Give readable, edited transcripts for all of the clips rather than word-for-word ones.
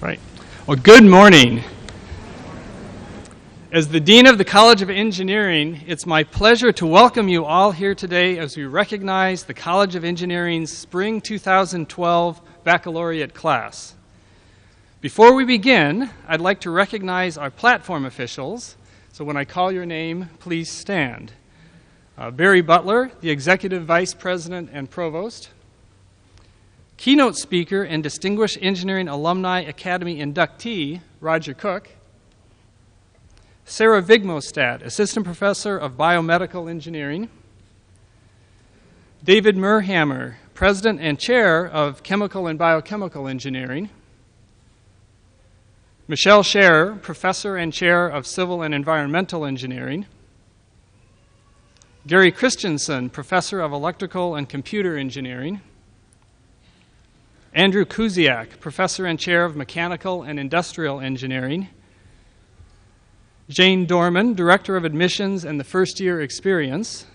Right. Well, good morning. As the Dean of the College of Engineering, it's my pleasure to welcome you all here today as we recognize the College of Engineering's Spring 2012 Baccalaureate class. Before we begin, I'd like to recognize our platform officials. So when I call your name, please stand. Barry Butler, the Executive Vice President and Provost. Keynote speaker and Distinguished Engineering Alumni Academy inductee, Roger Cook. Sarah Vigmostat, Assistant Professor of Biomedical Engineering. David Murhammer, President and Chair of Chemical and Biochemical Engineering. Michelle Scherer, Professor and Chair of Civil and Environmental Engineering. Gary Christensen, Professor of Electrical and Computer Engineering. Andrew Kuziak, Professor and Chair of Mechanical and Industrial Engineering. Jane Dorman, Director of Admissions and the First Year Experience.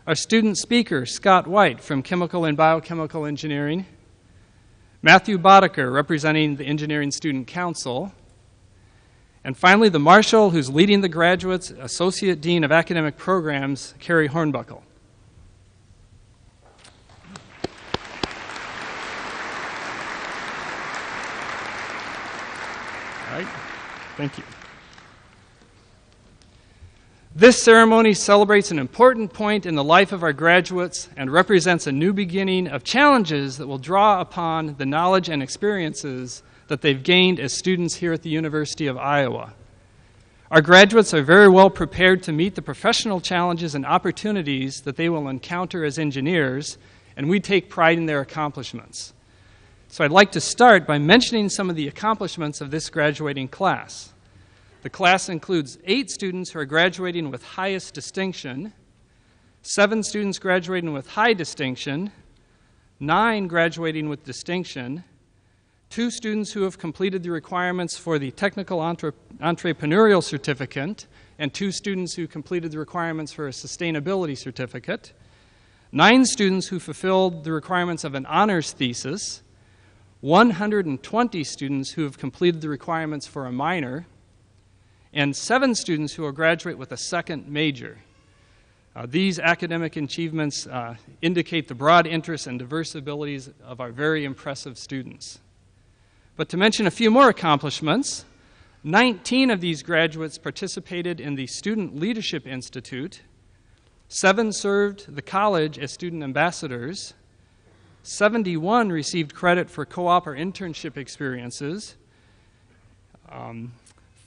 Our student speaker, Scott White from Chemical and Biochemical Engineering. Matthew Boddicker, representing the Engineering Student Council. And finally, the Marshal, who's leading the graduates, Associate Dean of Academic Programs, Carrie Hornbuckle. All right, thank you. This ceremony celebrates an important point in the life of our graduates and represents a new beginning of challenges that will draw upon the knowledge and experiences that they've gained as students here at the University of Iowa. Our graduates are very well prepared to meet the professional challenges and opportunities that they will encounter as engineers, and we take pride in their accomplishments. So I'd like to start by mentioning some of the accomplishments of this graduating class. The class includes 8 students who are graduating with highest distinction, 7 students graduating with high distinction, 9 graduating with distinction, 2 students who have completed the requirements for the Technical Entrepreneurial Certificate, and 2 students who completed the requirements for a Sustainability Certificate, 9 students who fulfilled the requirements of an honors thesis, 120 students who have completed the requirements for a minor, and 7 students who will graduate with a second major. These academic achievements indicate the broad interests and diverse abilities of our very impressive students. But to mention a few more accomplishments, 19 of these graduates participated in the Student Leadership Institute, 7 served the college as student ambassadors, 71 received credit for co-op or internship experiences.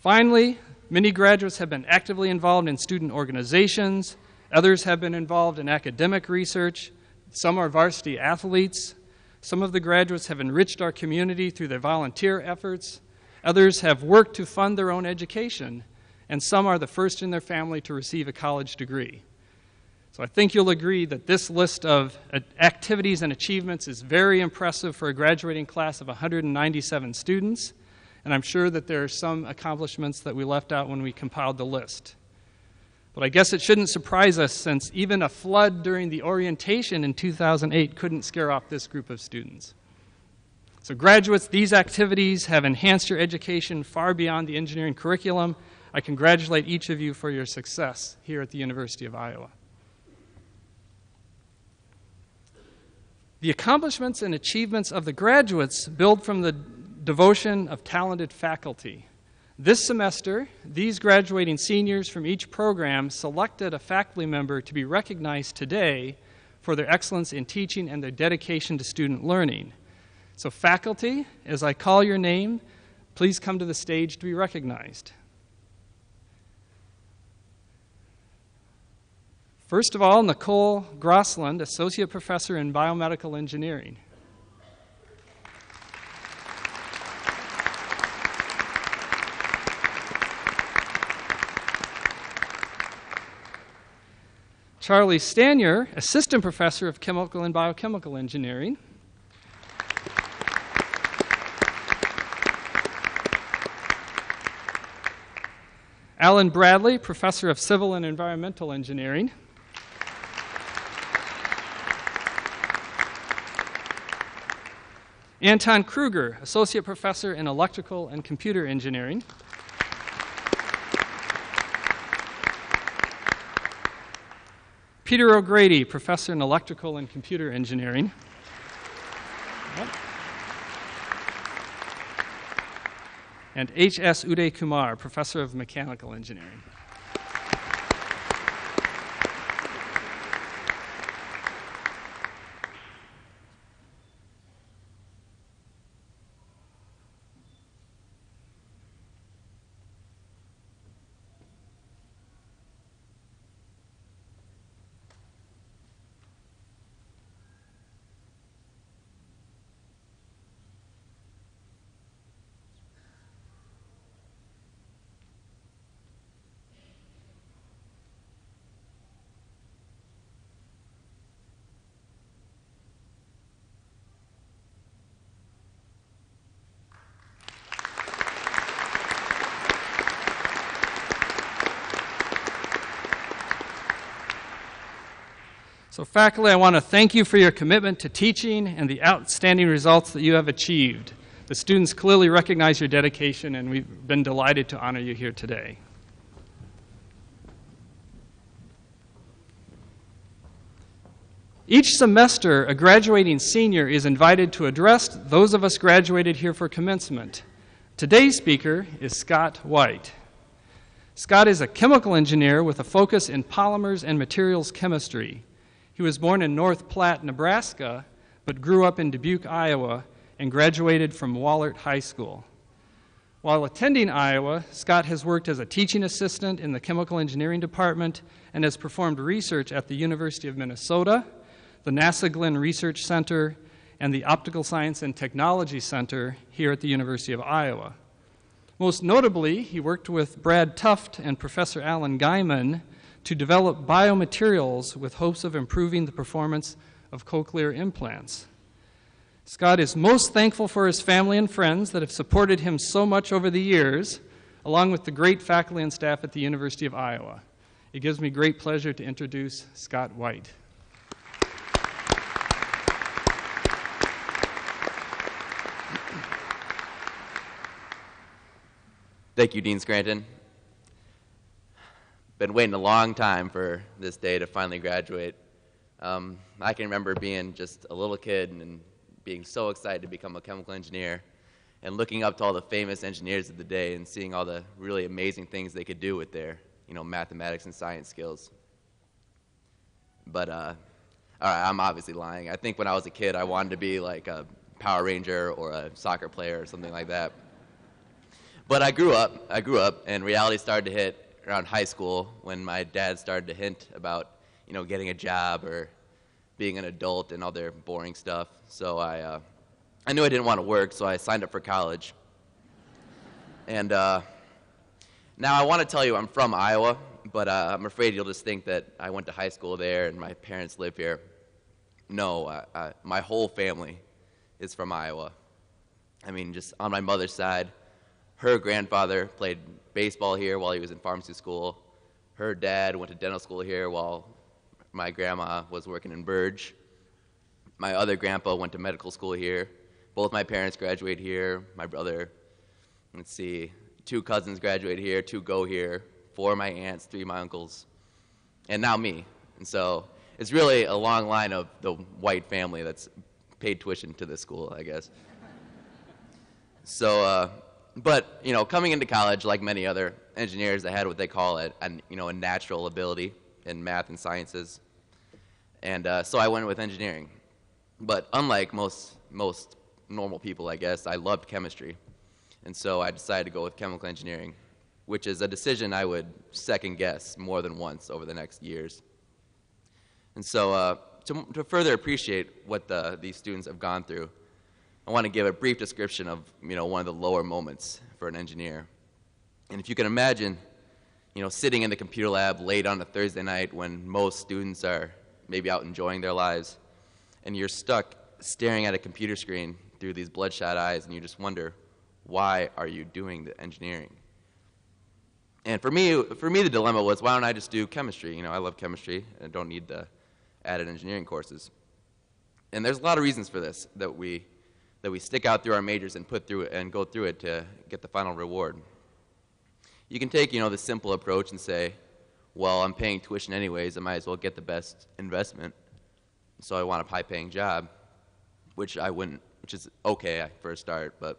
Finally, many graduates have been actively involved in student organizations. Others have been involved in academic research. Some are varsity athletes. Some of the graduates have enriched our community through their volunteer efforts. Others have worked to fund their own education. And some are the first in their family to receive a college degree. So I think you'll agree that this list of activities and achievements is very impressive for a graduating class of 197 students. and I'm sure that there are some accomplishments that we left out when we compiled the list. But I guess it shouldn't surprise us, since even a flood during the orientation in 2008 couldn't scare off this group of students. So graduates, these activities have enhanced your education far beyond the engineering curriculum. I congratulate each of you for your success here at the University of Iowa. The accomplishments and achievements of the graduates build from the devotion of talented faculty. This semester, these graduating seniors from each program selected a faculty member to be recognized today for their excellence in teaching and their dedication to student learning. So faculty, as I call your name, please come to the stage to be recognized. First of all, Nicole Grossland, Associate Professor in Biomedical Engineering. Charlie Stanier, Assistant Professor of Chemical and Biochemical Engineering. Alan Bradley, Professor of Civil and Environmental Engineering. Anton Kruger, Associate Professor in Electrical and Computer Engineering. Peter O'Grady, Professor in Electrical and Computer Engineering. Yep. And H.S. Uday Kumar, Professor of Mechanical Engineering. So faculty, I want to thank you for your commitment to teaching and the outstanding results that you have achieved. The students clearly recognize your dedication, and we've been delighted to honor you here today. Each semester, a graduating senior is invited to address those of us graduated here for commencement. Today's speaker is Scott White. Scott is a chemical engineer with a focus in polymers and materials chemistry. He was born in North Platte, Nebraska, but grew up in Dubuque, Iowa, and graduated from Wahlert High School. While attending Iowa, Scott has worked as a teaching assistant in the chemical engineering department and has performed research at the University of Minnesota, the NASA Glenn Research Center, and the Optical Science and Technology Center here at the University of Iowa. Most notably, he worked with Brad Tuft and Professor Alan Guyman to develop biomaterials with hopes of improving the performance of cochlear implants. Scott is most thankful for his family and friends that have supported him so much over the years, along with the great faculty and staff at the University of Iowa. It gives me great pleasure to introduce Scott White. Thank you, Dean Scranton. Been waiting a long time for this day to finally graduate. I can remember being just a little kid and being so excited to become a chemical engineer and looking up to all the famous engineers of the day and seeing all the really amazing things they could do with their, mathematics and science skills. But, all right, I'm obviously lying. I think when I was a kid, I wanted to be like a Power Ranger or a soccer player or something like that. But I grew up, and reality started to hit around high school when my dad started to hint about, getting a job or being an adult and all their boring stuff. So I knew I didn't want to work, so I signed up for college. And now I want to tell you I'm from Iowa, but I'm afraid you'll just think that I went to high school there and my parents live here. No, my whole family is from Iowa. I mean, just on my mother's side, Her grandfather played baseball here while he was in pharmacy school. Her dad went to dental school here while my grandma was working in Burge. My other grandpa went to medical school here. Both my parents graduate here. My brother, let's see, 2 cousins graduate here, 2 go here, 4 of my aunts, 3 of my uncles, and now me. And so it's really a long line of the white family that's paid tuition to this school, I guess. So, but, you know, coming into college, like many other engineers, I had what they call a natural ability in math and sciences. And so I went with engineering. But unlike most normal people, I guess, I loved chemistry. And so I decided to go with chemical engineering, which is a decision I would second guess more than once over the next years. And so to further appreciate what these students have gone through, I want to give a brief description of one of the lower moments for an engineer. And if you can imagine, sitting in the computer lab late on a Thursday night when most students are maybe out enjoying their lives, and you're stuck staring at a computer screen through these bloodshot eyes, and you just wonder, why are you doing the engineering? And for me, the dilemma was, why don't I just do chemistry? I love chemistry, and I don't need the added engineering courses. And there's a lot of reasons for this, that we stick out through our majors and put through it and go through it to get the final reward. You can take, the simple approach and say, well, I'm paying tuition anyways, I might as well get the best investment. So I want a high-paying job, which is okay for a start, but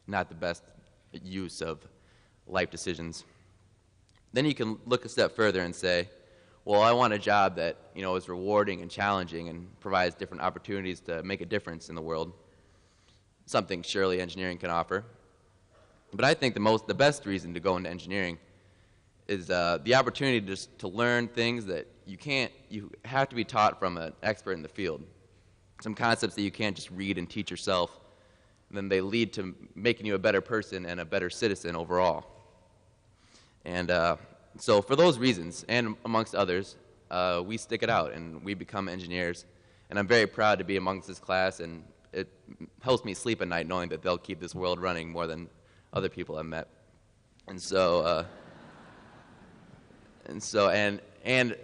not the best use of life decisions. Then you can look a step further and say, well, I want a job that is rewarding and challenging and provides different opportunities to make a difference in the world. Something surely engineering can offer. But I think the best reason to go into engineering is the opportunity to learn things that you have to be taught from an expert in the field. Some concepts that you can't just read and teach yourself, and then they lead to making you a better person and a better citizen overall. And so for those reasons, and amongst others, we stick it out and we become engineers. And I'm very proud to be amongst this class, and it helps me sleep at night knowing that they'll keep this world running more than other people I've met. And so, and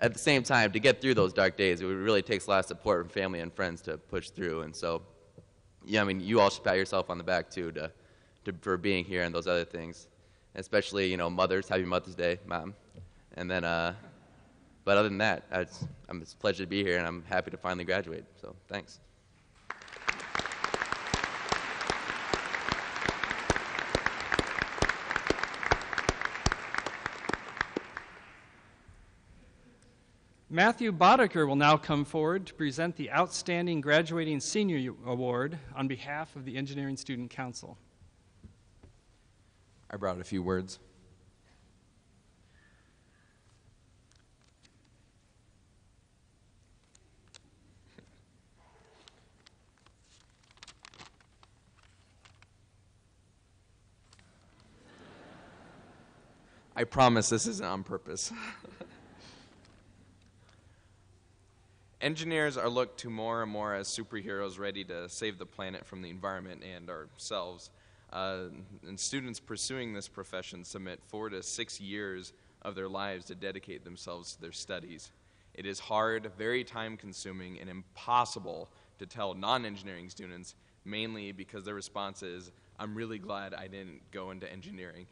at the same time, to get through those dark days, it really takes a lot of support from family and friends to push through. And so, yeah, I mean, you all should pat yourself on the back too for being here and those other things. Especially, mothers. Happy Mother's Day, Mom. And then, but other than that, it's a pleasure to be here, and I'm happy to finally graduate. So, thanks. Matthew Boddicker will now come forward to present the Outstanding Graduating Senior Award on behalf of the Engineering Student Council. I brought a few words. I promise this isn't on purpose. Engineers are looked to more and more as superheroes ready to save the planet from the environment and ourselves. And students pursuing this profession submit 4 to 6 years of their lives to dedicate themselves to their studies. It is hard, very time-consuming, and impossible to tell non-engineering students, mainly because their response is, I'm really glad I didn't go into engineering.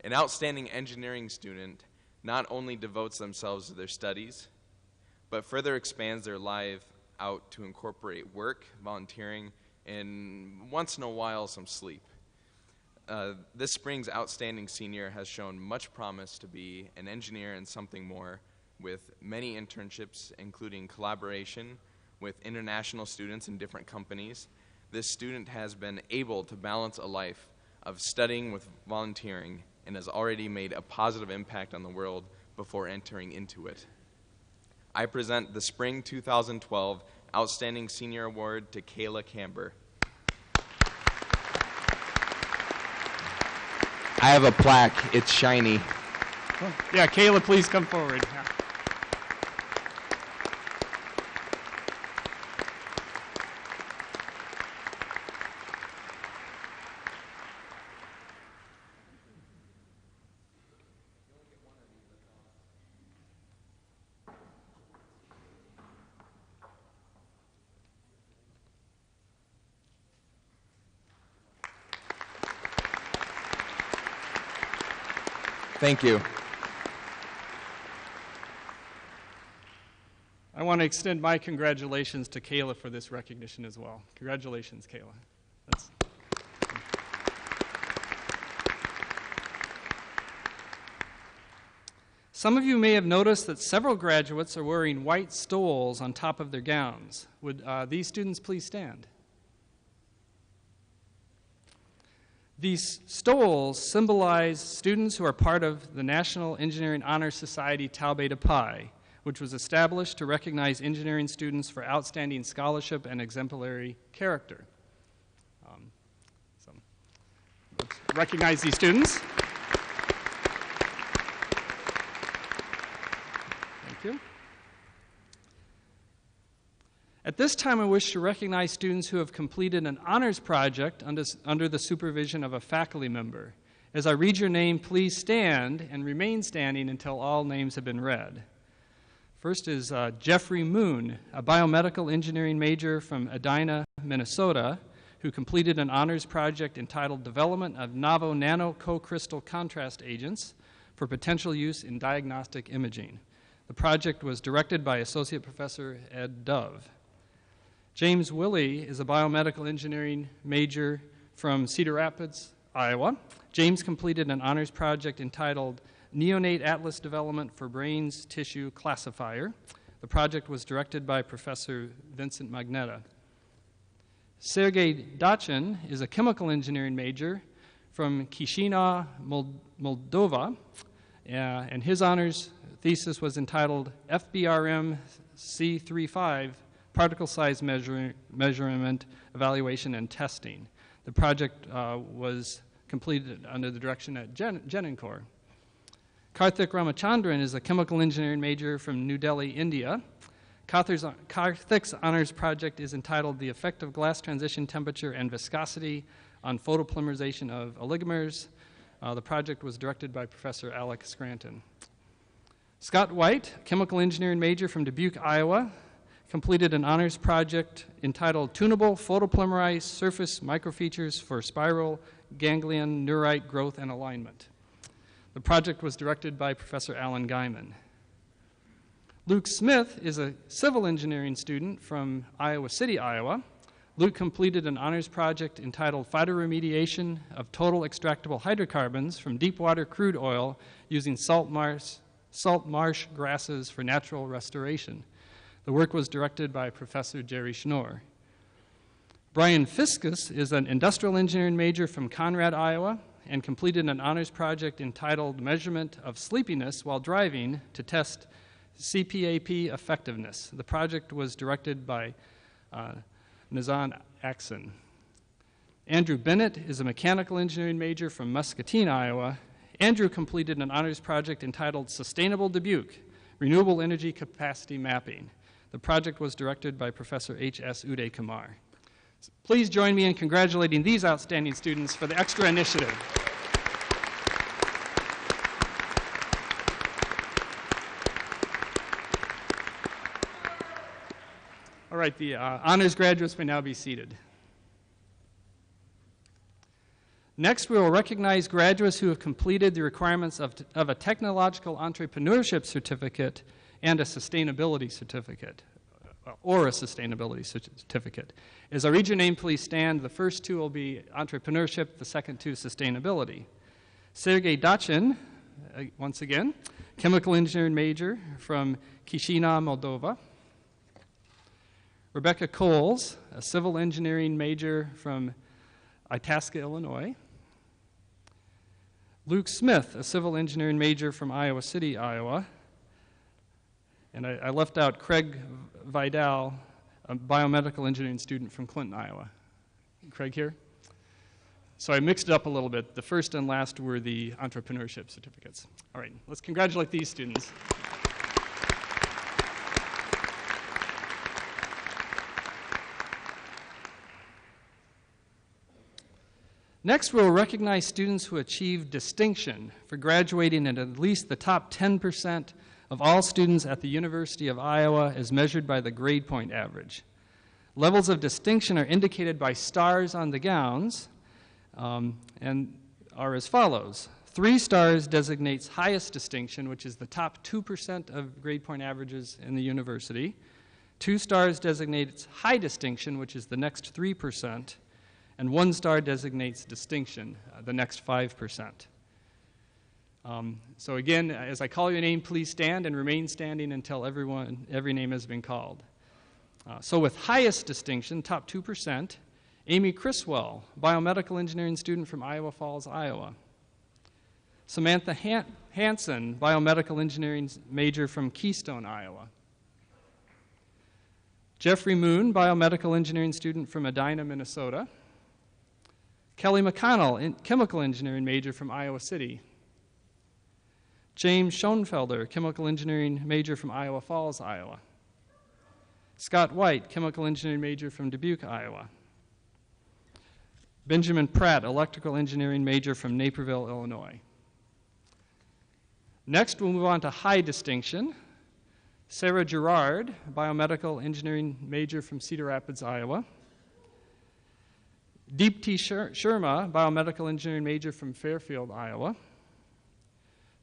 An outstanding engineering student not only devotes themselves to their studies, but further expands their life out to incorporate work, volunteering, and once in a while, some sleep. This spring's outstanding senior has shown much promise to be an engineer and something more, with many internships, including collaboration with international students in different companies. This student has been able to balance a life of studying with volunteering and has already made a positive impact on the world before entering into it. I present the Spring 2012 Outstanding Senior Award to Kayla Camber. I have a plaque. It's shiny. Yeah, Kayla, please come forward. Yeah. Thank you. I want to extend my congratulations to Kayla for this recognition as well. Congratulations, Kayla. Some of you may have noticed that several graduates are wearing white stoles on top of their gowns. Would these students please stand? These stoles symbolize students who are part of the National Engineering Honor Society Tau Beta Pi, which was established to recognize engineering students for outstanding scholarship and exemplary character. So let's recognize these students. Thank you. At this time, I wish to recognize students who have completed an honors project under the supervision of a faculty member. As I read your name, please stand and remain standing until all names have been read. First is Jeffrey Moon, a biomedical engineering major from Edina, Minnesota, who completed an honors project entitled Development of Novel Nano Co-Crystal Contrast Agents for Potential Use in Diagnostic Imaging. The project was directed by Associate Professor Ed Dove. James Willey is a biomedical engineering major from Cedar Rapids, Iowa. James completed an honors project entitled Neonate Atlas Development for Brains Tissue Classifier. The project was directed by Professor Vincent Magneta. Sergei Dachin is a chemical engineering major from Chisinau, Moldova, and his honors thesis was entitled FBRM C35 Particle Size Measurement, Evaluation, and Testing. The project was completed under the direction at Genencor. Karthik Ramachandran is a chemical engineering major from New Delhi, India. Karthik's honors project is entitled The Effect of Glass Transition Temperature and Viscosity on Photopolymerization of Oligomers. The project was directed by Professor Alec Scranton. Scott White, chemical engineering major from Dubuque, Iowa, completed an honors project entitled Tunable Photopolymerized Surface Microfeatures for Spiral Ganglion Neurite Growth and Alignment. The project was directed by Professor Alan Guyman. Luke Smith is a civil engineering student from Iowa City, Iowa. Luke completed an honors project entitled Phytoremediation of Total Extractable Hydrocarbons from Deepwater Crude Oil using salt marsh grasses for natural restoration. The work was directed by Professor Jerry Schnorr. Brian Fiskus is an industrial engineering major from Conrad, Iowa, and completed an honors project entitled Measurement of Sleepiness While Driving to Test CPAP Effectiveness. The project was directed by Nazan Axon. Andrew Bennett is a mechanical engineering major from Muscatine, Iowa. Andrew completed an honors project entitled Sustainable Dubuque, Renewable Energy Capacity Mapping. The project was directed by Professor H.S. Uday Kumar. So please join me in congratulating these outstanding students for the extra initiative. All right, the honors graduates may now be seated. Next, we will recognize graduates who have completed the requirements of a technological entrepreneurship certificate and a sustainability certificate, or a sustainability certificate. As I read your name, please stand. The first two will be entrepreneurship, the second two sustainability. Sergei Dachin, once again, chemical engineering major from Chisinau, Moldova. Rebecca Coles, a civil engineering major from Itasca, Illinois. Luke Smith, a civil engineering major from Iowa City, Iowa. And I left out Craig Vidal, a biomedical engineering student from Clinton, Iowa. Craig here? So I mixed it up a little bit. The first and last were the entrepreneurship certificates. All right, let's congratulate these students. Next, we'll recognize students who achieved distinction for graduating at least the top 10% of all students at the University of Iowa as measured by the grade point average. Levels of distinction are indicated by stars on the gowns and are as follows: 3 stars designates highest distinction, which is the top 2% of grade point averages in the university. 2 stars designates high distinction, which is the next 3%. And 1 star designates distinction, the next 5%. So again, as I call your name, please stand and remain standing until every name has been called. So with highest distinction, top 2%, Amy Criswell, biomedical engineering student from Iowa Falls, Iowa. Samantha Hansen, biomedical engineering major from Keystone, Iowa. Jeffrey Moon, biomedical engineering student from Edina, Minnesota. Kelly McConnell, chemical engineering major from Iowa City. James Schoenfelder, chemical engineering major from Iowa Falls, Iowa. Scott White, chemical engineering major from Dubuque, Iowa. Benjamin Pratt, electrical engineering major from Naperville, Illinois. Next, we'll move on to high distinction. Sarah Gerard, biomedical engineering major from Cedar Rapids, Iowa. Deepti Sharma, biomedical engineering major from Fairfield, Iowa.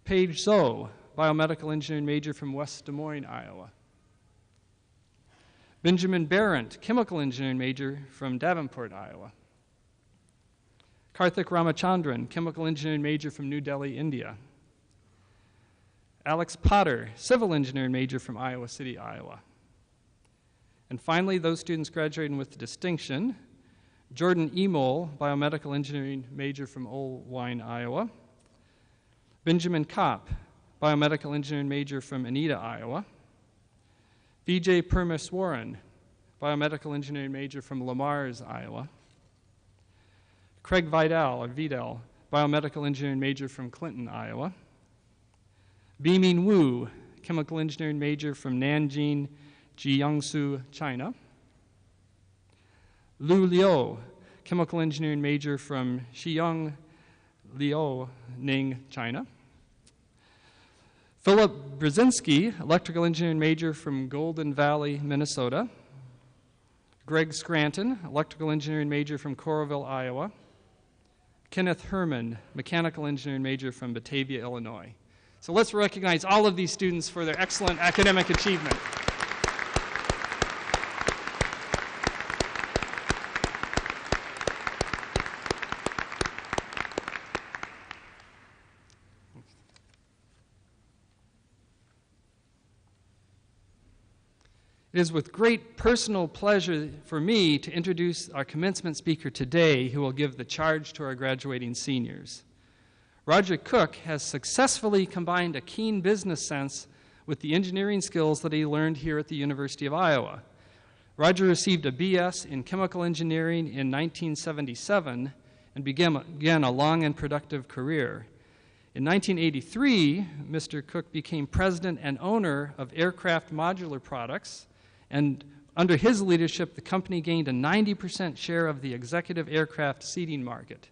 Paige Zoe, biomedical engineering major from West Des Moines, Iowa. Benjamin Barrett, chemical engineering major from Davenport, Iowa. Karthik Ramachandran, chemical engineering major from New Delhi, India. Alex Potter, civil engineering major from Iowa City, Iowa. And finally, those students graduating with distinction: Jordan Emol, biomedical engineering major from Old-Wine, Iowa. Benjamin Kopp, biomedical engineering major from Anita, Iowa. Vijay Permeswaran, biomedical engineering major from Lamars, Iowa. Craig Vidal, biomedical engineering major from Clinton, Iowa. Biming Wu, chemical engineering major from Nanjing, Jiangsu, China. Lu Liu, chemical engineering major from Xiyang, Liaoning, China. Philip Brzezinski, electrical engineering major from Golden Valley, Minnesota. Greg Scranton, electrical engineering major from Coralville, Iowa. Kenneth Herman, mechanical engineering major from Batavia, Illinois. So let's recognize all of these students for their excellent academic achievement. It is with great personal pleasure for me to introduce our commencement speaker today, who will give the charge to our graduating seniors. Roger Cook has successfully combined a keen business sense with the engineering skills that he learned here at the University of Iowa. Roger received a BS in chemical engineering in 1977 and began a long and productive career. In 1983, Mr. Cook became president and owner of Aircraft Modular Products, and under his leadership, the company gained a 90% share of the executive aircraft seating market.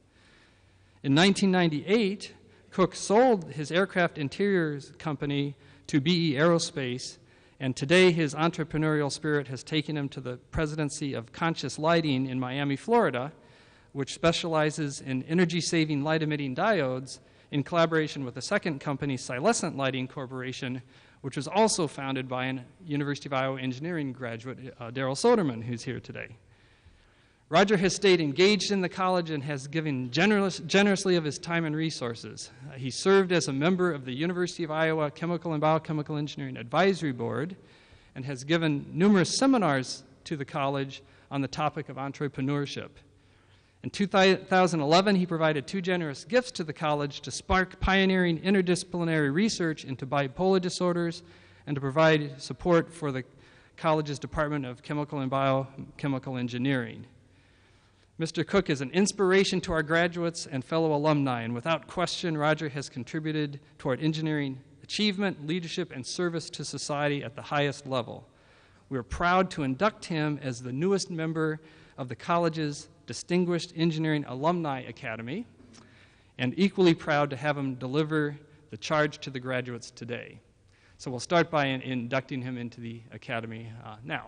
In 1998, Cook sold his aircraft interiors company to BE Aerospace, and today his entrepreneurial spirit has taken him to the presidency of Conscious Lighting in Miami, Florida, which specializes in energy-saving light-emitting diodes in collaboration with a second company, Silescent Lighting Corporation, which was also founded by a University of Iowa engineering graduate, Daryl Soderman, who's here today. Roger has stayed engaged in the college and has given generously of his time and resources. He served as a member of the University of Iowa Chemical and Biochemical Engineering Advisory Board and has given numerous seminars to the college on the topic of entrepreneurship. In 2011, he provided 2 generous gifts to the college to spark pioneering interdisciplinary research into bipolar disorders and to provide support for the college's Department of Chemical and Biochemical Engineering. Mr. Cook is an inspiration to our graduates and fellow alumni, and without question, Roger has contributed toward engineering achievement, leadership, and service to society at the highest level. We are proud to induct him as the newest member of the college's Distinguished Engineering Alumni Academy, and equally proud to have him deliver the charge to the graduates today. So we'll start by inducting him into the academy now.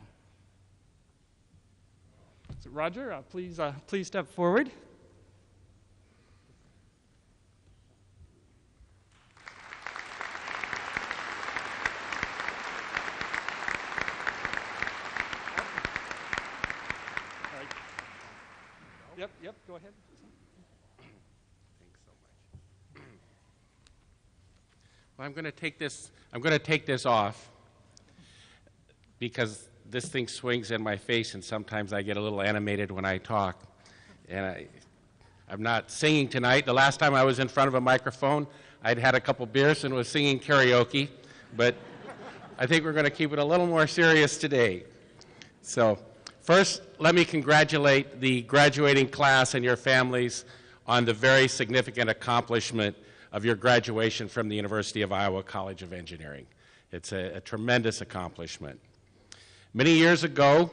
So Roger, please step forward. Yep, go ahead. Thanks so much. Well, I'm going to take this off because this thing swings in my face, and sometimes I get a little animated when I talk. And I'm not singing tonight. The last time I was in front of a microphone, I'd had a couple beers and was singing karaoke, but I think we're going to keep it a little more serious today. So first, let me congratulate the graduating class and your families on the very significant accomplishment of your graduation from the University of Iowa College of Engineering. It's a tremendous accomplishment. Many years ago,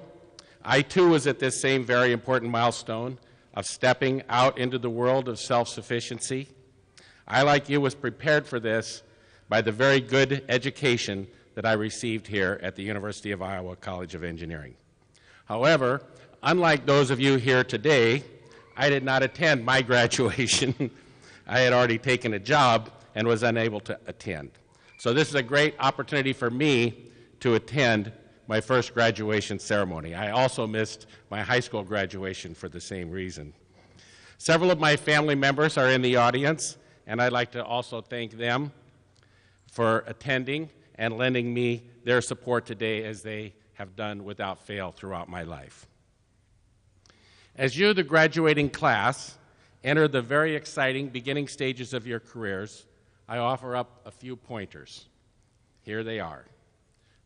I too was at this same very important milestone of stepping out into the world of self-sufficiency. I, like you, was prepared for this by the very good education that I received here at the University of Iowa College of Engineering. However, unlike those of you here today, I did not attend my graduation. I had already taken a job and was unable to attend. So this is a great opportunity for me to attend my first graduation ceremony. I also missed my high school graduation for the same reason. Several of my family members are in the audience, and I'd like to also thank them for attending and lending me their support today, as they have done without fail throughout my life. As you, the graduating class, enter the very exciting beginning stages of your careers, I offer up a few pointers. Here they are.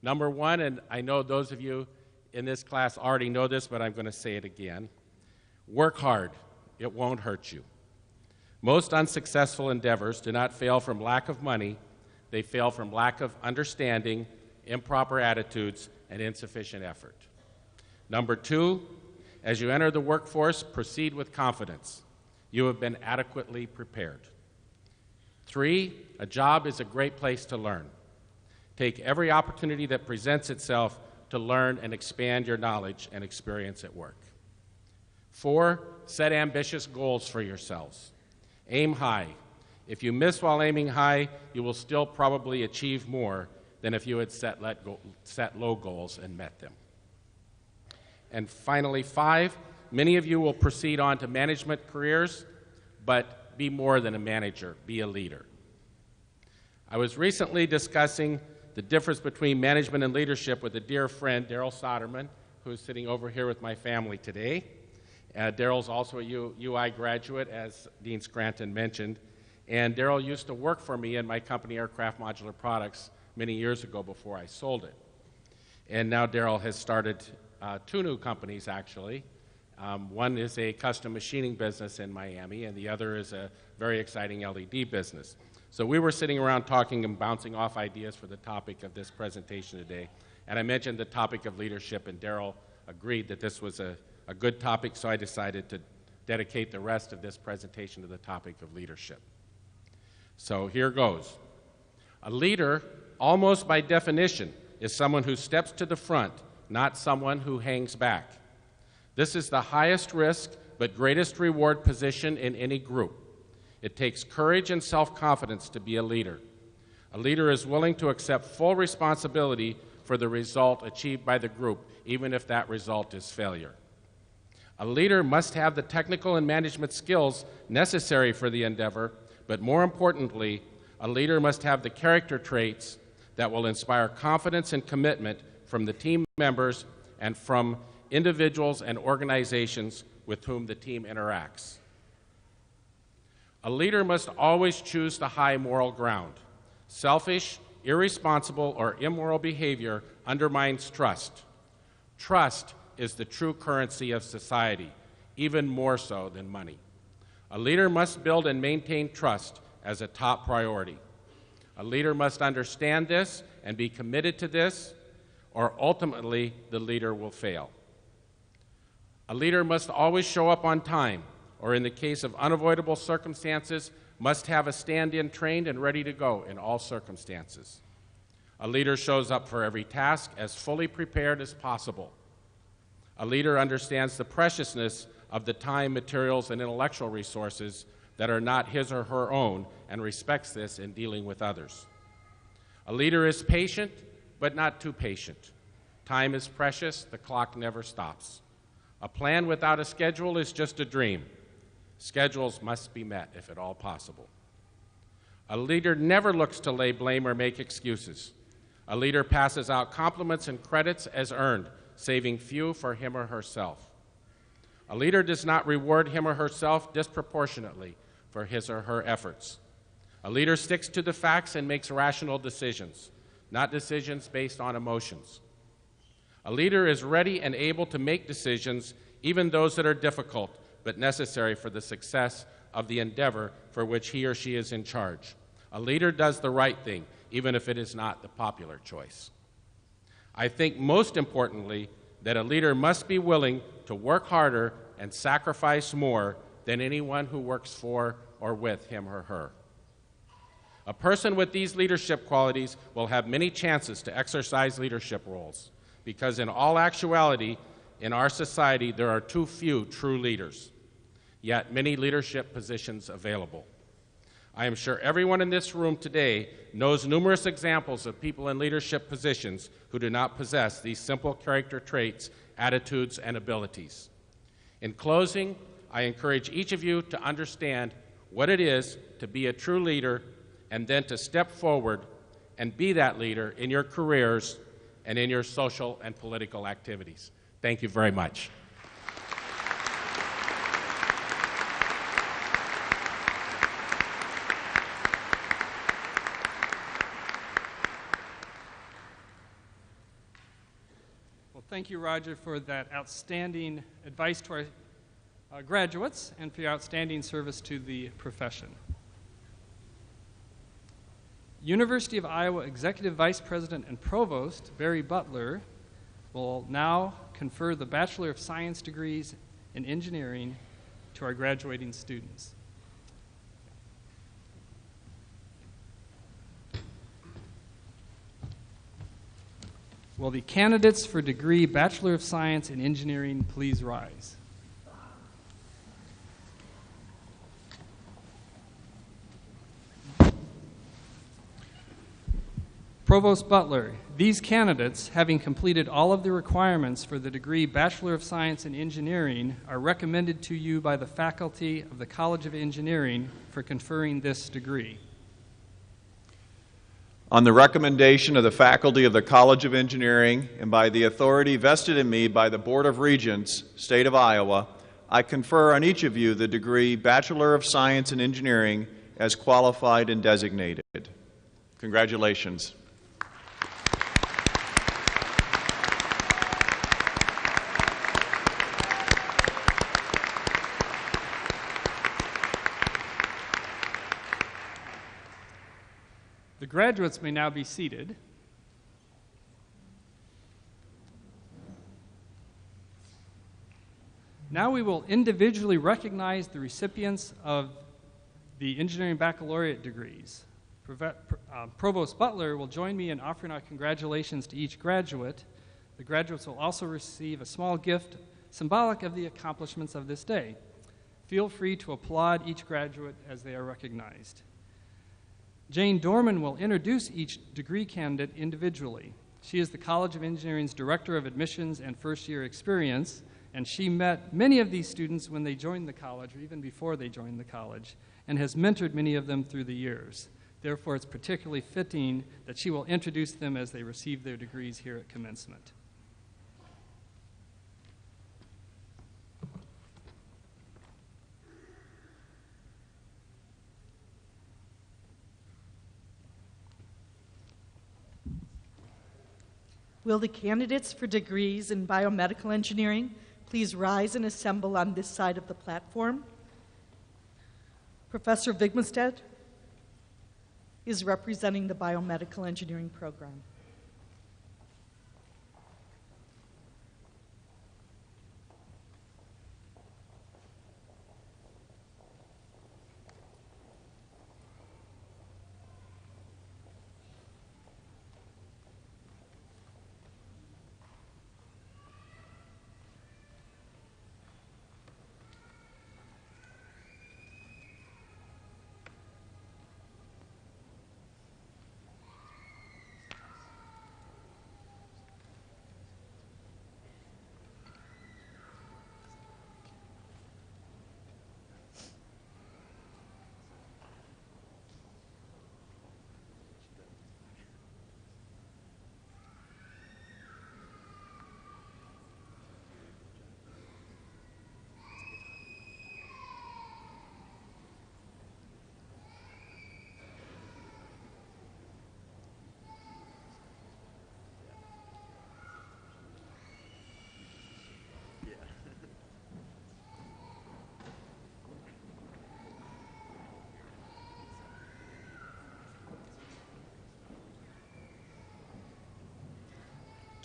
Number one, and I know those of you in this class already know this, but I'm going to say it again. Work hard. It won't hurt you. Most unsuccessful endeavors do not fail from lack of money. They fail from lack of understanding, improper attitudes, and insufficient effort. Number two, as you enter the workforce, proceed with confidence. You have been adequately prepared. Three, a job is a great place to learn. Take every opportunity that presents itself to learn and expand your knowledge and experience at work. Four, set ambitious goals for yourselves. Aim high. If you miss while aiming high, you will still probably achieve more than if you had set low goals and met them. And finally, five, many of you will proceed on to management careers, but be more than a manager, be a leader. I was recently discussing the difference between management and leadership with a dear friend, Daryl Soderman, who's sitting over here with my family today. Daryl's also a UI graduate, as Dean Scranton mentioned, and Daryl used to work for me in my company, Aircraft Modular Products, many years ago before I sold it. And now Daryl has started two new companies, actually. One is a custom machining business in Miami, and the other is a very exciting LED business. So we were sitting around talking and bouncing off ideas for the topic of this presentation today, and I mentioned the topic of leadership, and Daryl agreed that this was a good topic, so I decided to dedicate the rest of this presentation to the topic of leadership. So here goes. A leader, almost by definition, is someone who steps to the front, not someone who hangs back. This is the highest risk but greatest reward position in any group. It takes courage and self-confidence to be a leader. A leader is willing to accept full responsibility for the result achieved by the group, even if that result is failure. A leader must have the technical and management skills necessary for the endeavor, but more importantly, a leader must have the character traits that will inspire confidence and commitment from the team members and from individuals and organizations with whom the team interacts. A leader must always choose the high moral ground. Selfish, irresponsible, or immoral behavior undermines trust. Trust is the true currency of society, even more so than money. A leader must build and maintain trust as a top priority. A leader must understand this and be committed to this, or ultimately the leader will fail. A leader must always show up on time, or in the case of unavoidable circumstances, must have a stand-in trained and ready to go in all circumstances. A leader shows up for every task as fully prepared as possible. A leader understands the preciousness of the time, materials, and intellectual resources that are not his or her own and respects this in dealing with others. A leader is patient, but not too patient. Time is precious, the clock never stops. A plan without a schedule is just a dream. Schedules must be met if at all possible. A leader never looks to lay blame or make excuses. A leader passes out compliments and credits as earned, saving few for him or herself. A leader does not reward him or herself disproportionately for his or her efforts. A leader sticks to the facts and makes rational decisions, not decisions based on emotions. A leader is ready and able to make decisions, even those that are difficult, but necessary for the success of the endeavor for which he or she is in charge. A leader does the right thing, even if it is not the popular choice. I think most importantly, that a leader must be willing to work harder and sacrifice more than anyone who works for or with him or her. A person with these leadership qualities will have many chances to exercise leadership roles, because in all actuality, in our society, there are too few true leaders, yet many leadership positions available. I am sure everyone in this room today knows numerous examples of people in leadership positions who do not possess these simple character traits, attitudes, and abilities. In closing, I encourage each of you to understand what it is to be a true leader and then to step forward and be that leader in your careers and in your social and political activities. Thank you very much. Thank you, Roger, for that outstanding advice to our graduates and for your outstanding service to the profession. University of Iowa Executive Vice President and Provost Barry Butler will now confer the Bachelor of Science degrees in engineering to our graduating students. Will the candidates for degree Bachelor of Science in Engineering please rise? Provost Butler, these candidates, having completed all of the requirements for the degree Bachelor of Science in Engineering, are recommended to you by the faculty of the College of Engineering for conferring this degree. On the recommendation of the faculty of the College of Engineering and by the authority vested in me by the Board of Regents, State of Iowa, I confer on each of you the degree Bachelor of Science in Engineering as qualified and designated. Congratulations. The graduates may now be seated. Now we will individually recognize the recipients of the engineering baccalaureate degrees. Provost Butler will join me in offering our congratulations to each graduate. The graduates will also receive a small gift symbolic of the accomplishments of this day. Feel free to applaud each graduate as they are recognized. Jane Dorman will introduce each degree candidate individually. She is the College of Engineering's Director of Admissions and First-Year Experience, and she met many of these students when they joined the college, or even before they joined the college, and has mentored many of them through the years. Therefore, it's particularly fitting that she will introduce them as they receive their degrees here at commencement. Will the candidates for degrees in biomedical engineering please rise and assemble on this side of the platform? Professor Vigmestad is representing the biomedical engineering program.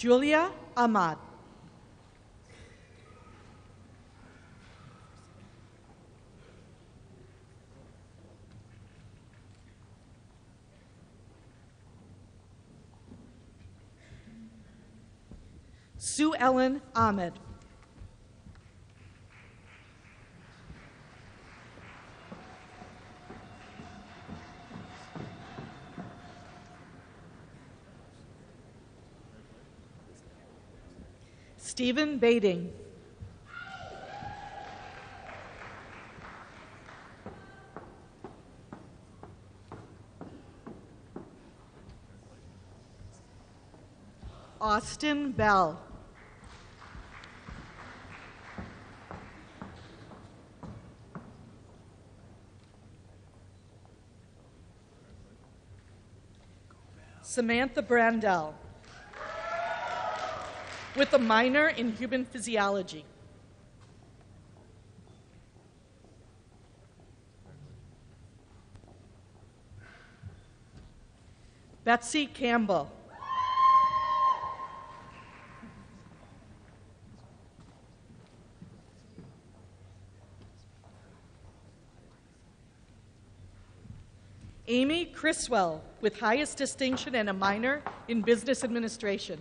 Julia Ahmad. Sue Ellen Ahmed. Stephen Bading. Austin Bell. Samantha Brandell, with a minor in human physiology. Betsy Campbell. Amy Criswell, with highest distinction and a minor in business administration.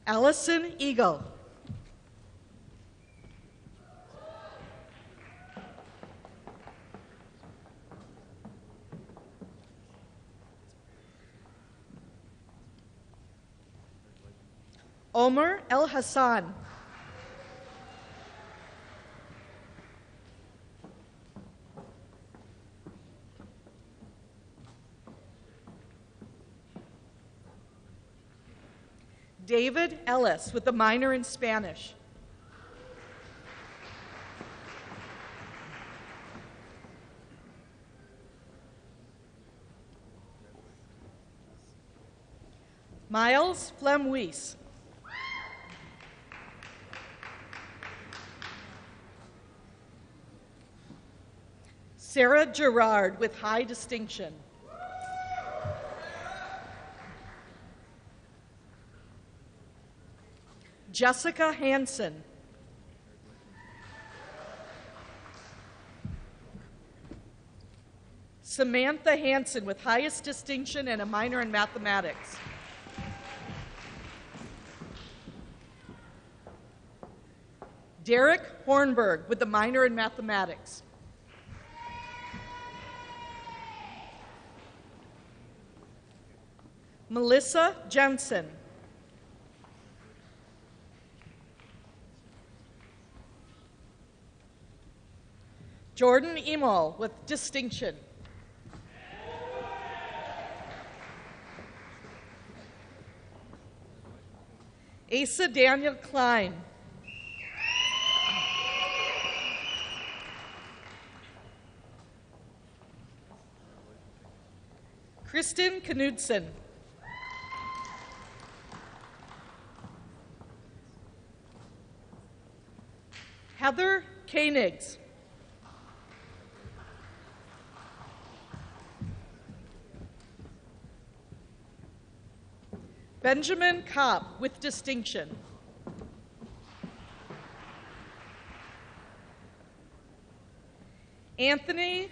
Allison Eagle. Omer El Hassan. David Ellis, with a minor in Spanish. Miles Flemwees. Sarah Gerard, with high distinction. Jessica Hansen. Samantha Hansen, with highest distinction and a minor in mathematics. Derek Hornberg, with a minor in mathematics. Melissa Jensen. Jordan Emol, with distinction. Asa Daniel Klein. Kristen Knudsen. Heather Koenigs. Benjamin Kopp, with distinction. Anthony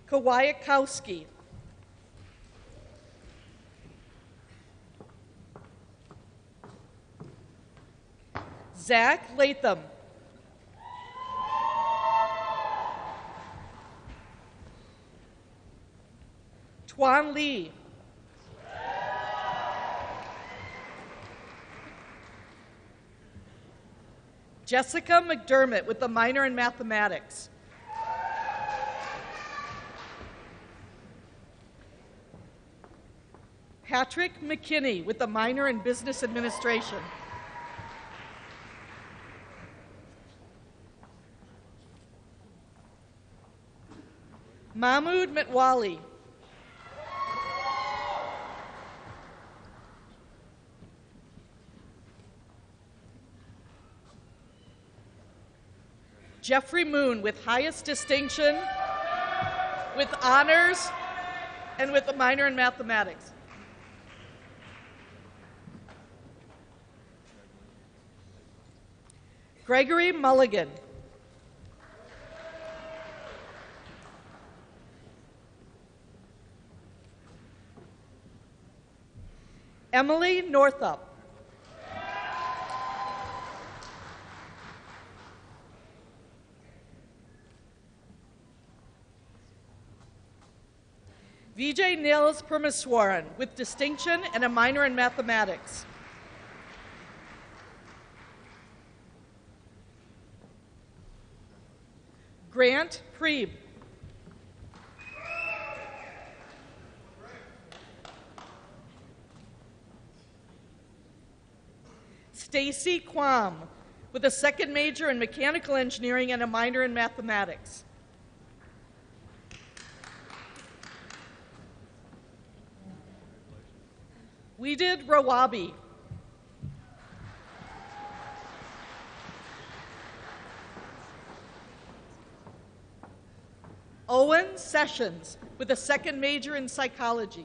Kowalkowski. Zach Latham. Tuan Lee. Jessica McDermott, with a minor in mathematics. Patrick McKinney, with a minor in business administration. Mahmoud Metwali. Jeffrey Moon with highest distinction, with honors, and with a minor in mathematics. Gregory Mulligan. Emily Northup. Vijay Nils Permeswaran with distinction and a minor in mathematics. Grant Preeb. Stacy Quam with a second major in mechanical engineering and a minor in mathematics. We did Rawabi. Owen Sessions with a second major in psychology.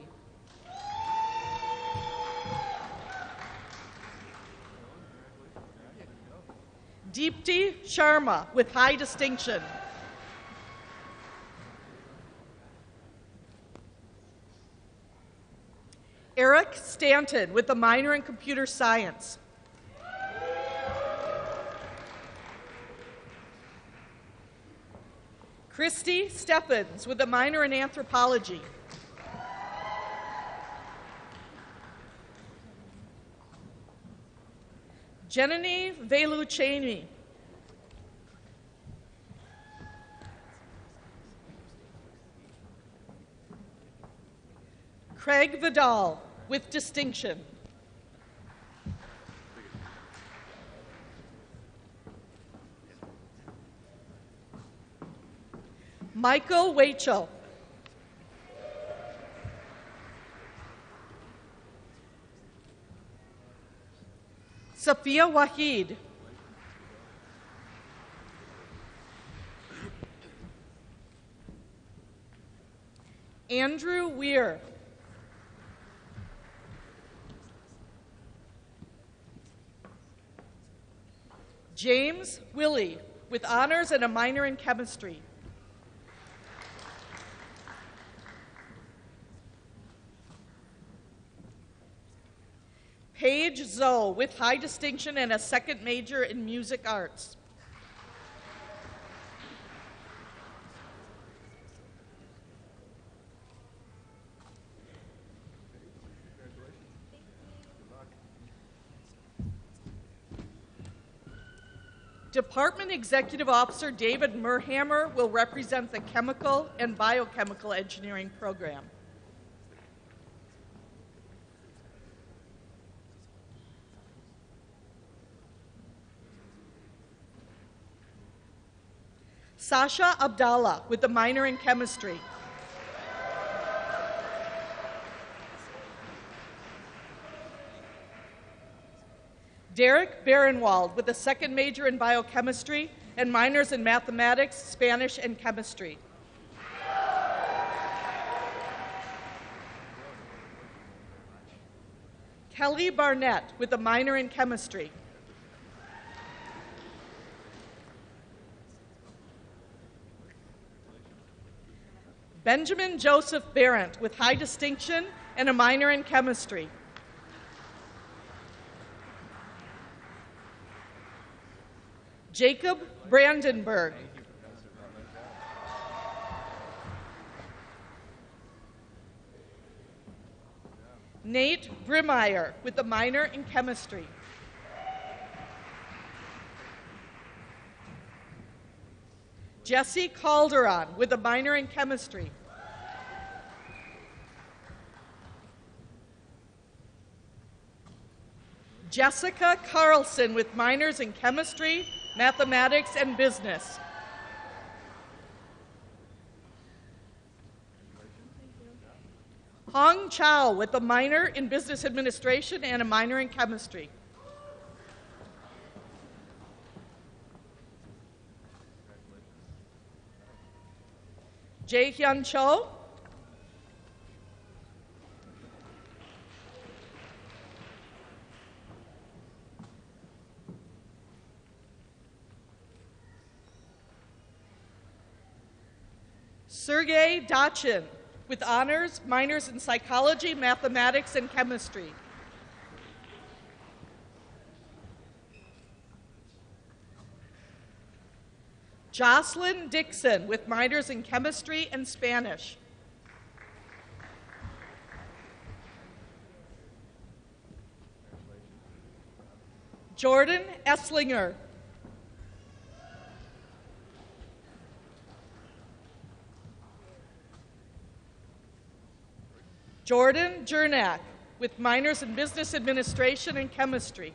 Deepti Sharma with high distinction. Eric Stanton with a minor in computer science. Christy Stephens with a minor in anthropology. Jenny Veluceni. Craig Vidal with distinction. Michael Wachel. Sophia Wahid. Andrew Weir. James Willie with honors and a minor in chemistry. Paige Zoe with high distinction and a second major in music arts. Department Executive Officer David Merhammer will represent the Chemical and Biochemical Engineering program. Sasha Abdallah with a minor in chemistry. Derek Barenwald with a second major in biochemistry and minors in mathematics, Spanish, and chemistry. Kelly Barnett with a minor in chemistry. Benjamin Joseph Barrett with high distinction and a minor in chemistry. Jacob Brandenburg. Nate Brimeyer with a minor in chemistry. Jesse Calderon with a minor in chemistry. Jessica Carlson with minors in chemistry, mathematics, and business. Hong Chow with a minor in business administration and a minor in chemistry. Jae-hyun Cho. Sergey Dachin, with honors, minors in psychology, mathematics, and chemistry. Jocelyn Dixon, with minors in chemistry and Spanish. Jordan Esslinger. Jordan Jernak, with minors in business administration and chemistry.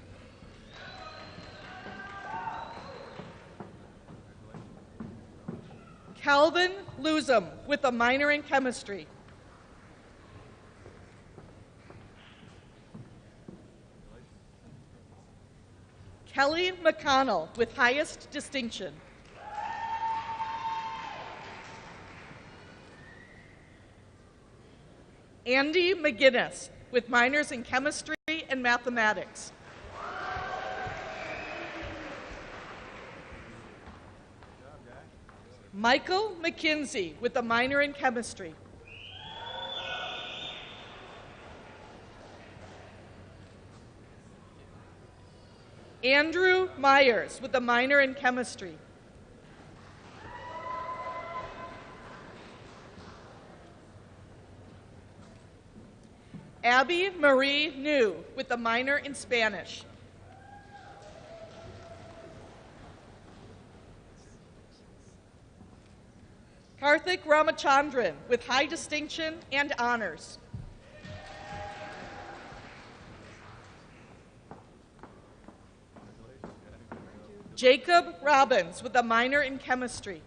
Calvin Luzum, with a minor in chemistry. Kelly McConnell, with highest distinction. Andy McGinnis, with minors in chemistry and mathematics. Michael McKinsey, with a minor in chemistry. Andrew Myers, with a minor in chemistry. Abby Marie New, with a minor in Spanish. Karthik Ramachandran, with high distinction and honors. Jacob Robbins, with a minor in chemistry.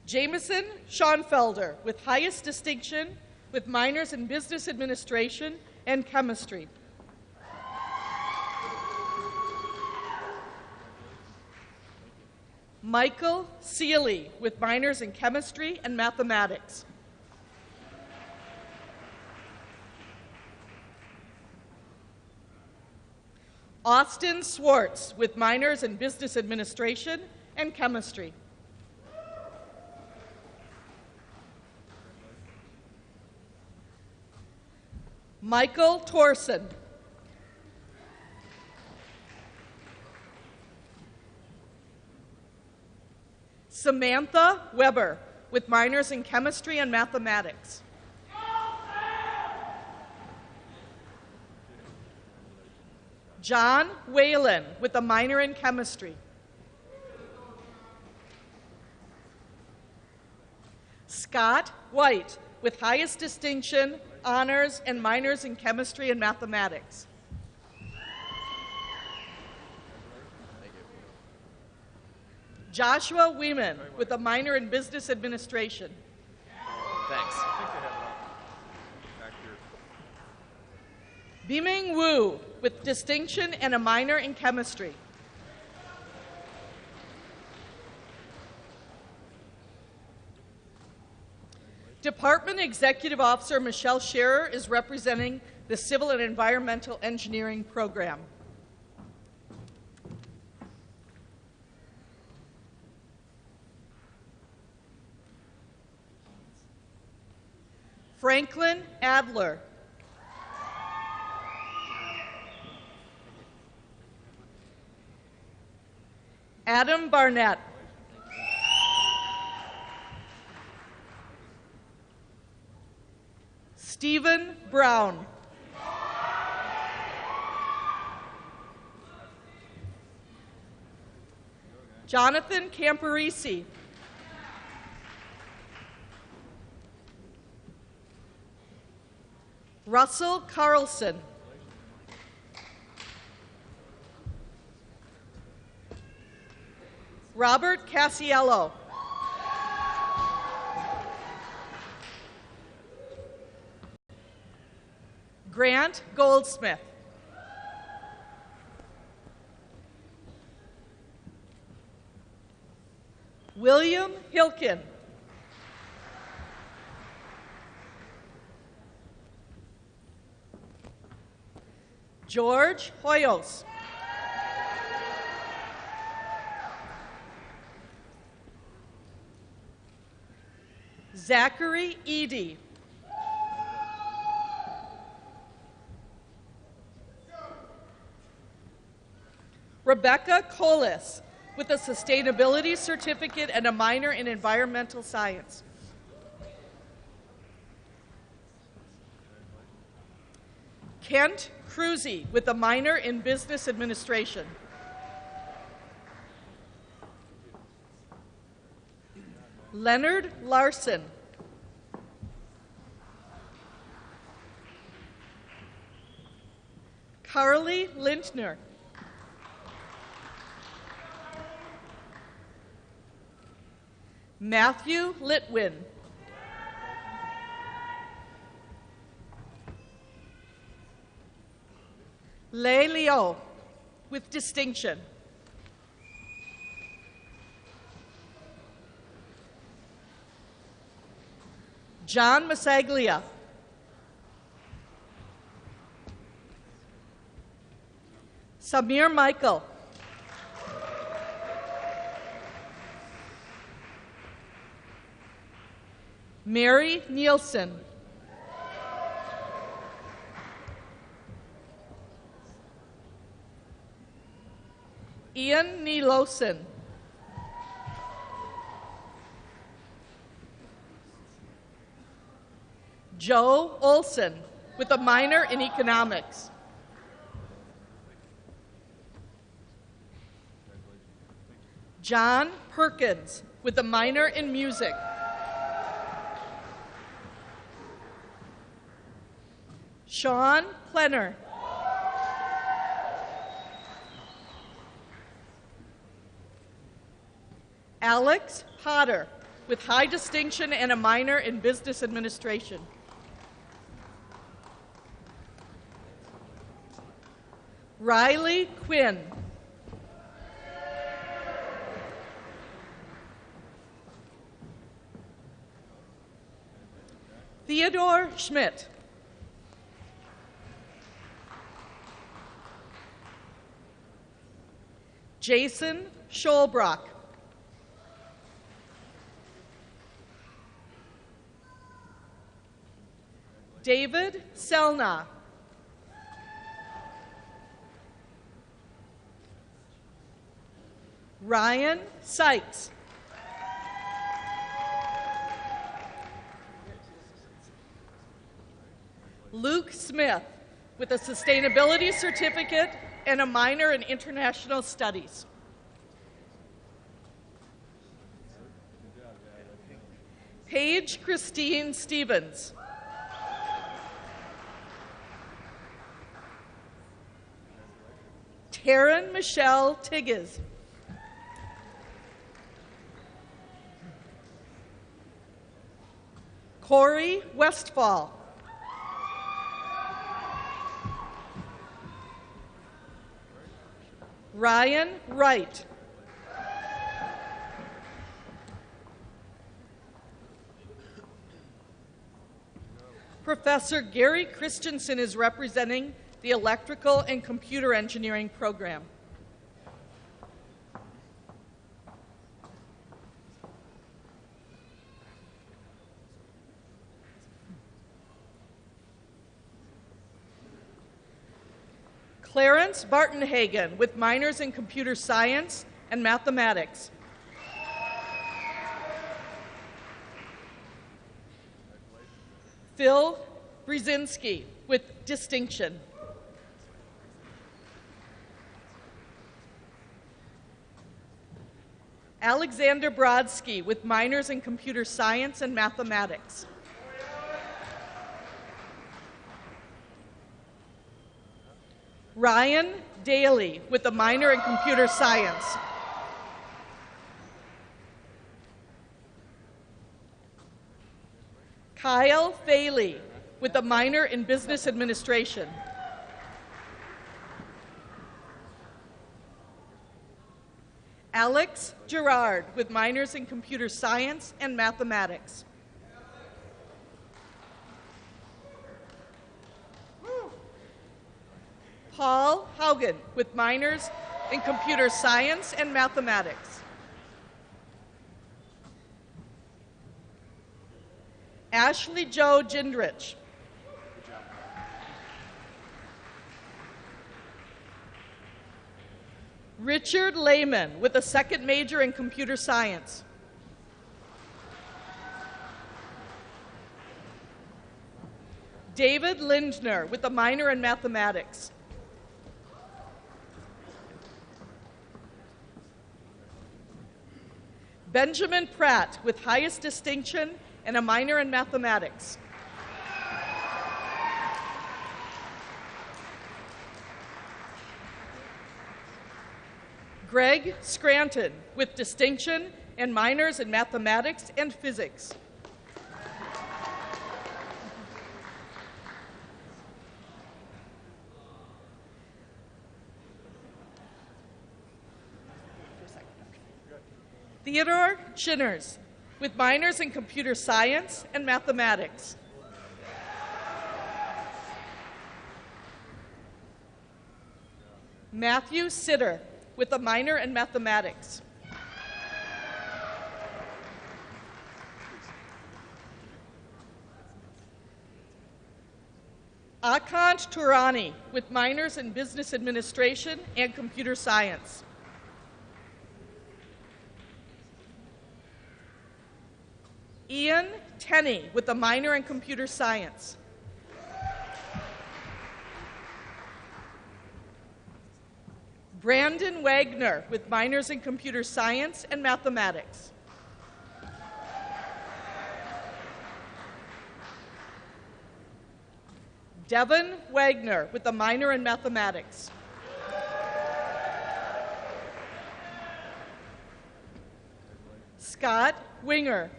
Jameson Schoenfelder, with highest distinction, with minors in business administration and chemistry. Michael Seeley, with minors in chemistry and mathematics. Austin Swartz, with minors in business administration and chemistry. Michael Torson. Samantha Weber, with minors in chemistry and mathematics. John Whalen, with a minor in chemistry. Scott White, with highest distinction, honors, and minors in chemistry and mathematics. Joshua Weeman, with a minor in business administration. Thanks. Biming Wu, with distinction and a minor in chemistry. Department Executive Officer Michelle Scherer is representing the Civil and Environmental Engineering Program. Franklin Adler. Adam Barnett. Stephen Brown. Jonathan Camparisi. Russell Carlson. Robert Casiello. Grant Goldsmith. William Hilkin. George Hoyos. Zachary Eady. Rebecca Colis, with a sustainability certificate and a minor in environmental science. Kent Cruzy, with a minor in business administration. Leonard Larson. Carly Lintner. Matthew Litwin. Lei Liu, with distinction. John Masaglia. Samir Michael. Mary Nielsen. Ian Nielsen. Joe Olson, with a minor in economics. John Perkins, with a minor in music. Sean Plenner. Alex Potter, with high distinction and a minor in business administration. Riley Quinn. Theodore Schmidt. Jason Scholbrock. David Selna. Ryan Sykes. Luke Smith, with a sustainability certificate and a minor in international studies. Paige Christine Stevens. Taryn Michelle Tigges. Corey Westfall. Ryan Wright. Professor Gary Christensen is representing the Electrical and Computer Engineering program. Clarence Bartenhagen, with minors in computer science and mathematics. Phil Brzezinski, with distinction. Alexander Brodsky, with minors in computer science and mathematics. Ryan Daly, with a minor in computer science. Kyle Faley, with a minor in business administration. Alex Gerard with minors in computer science and mathematics. Paul Haugen with minors in computer science and mathematics. Ashley Jo Gindrich. Richard Lehman with a second major in computer science. David Lindner with a minor in mathematics. Benjamin Pratt with highest distinction and a minor in mathematics. Greg Scranton with distinction and minors in mathematics and physics. Theodore Shinners with minors in computer science and mathematics. Matthew Sitter with a minor in mathematics. Akant Turani with minors in business administration and computer science. Ian Tenney with a minor in computer science. Brandon Wagner with minors in computer science and mathematics. Devin Wagner with a minor in mathematics. Scott Winger.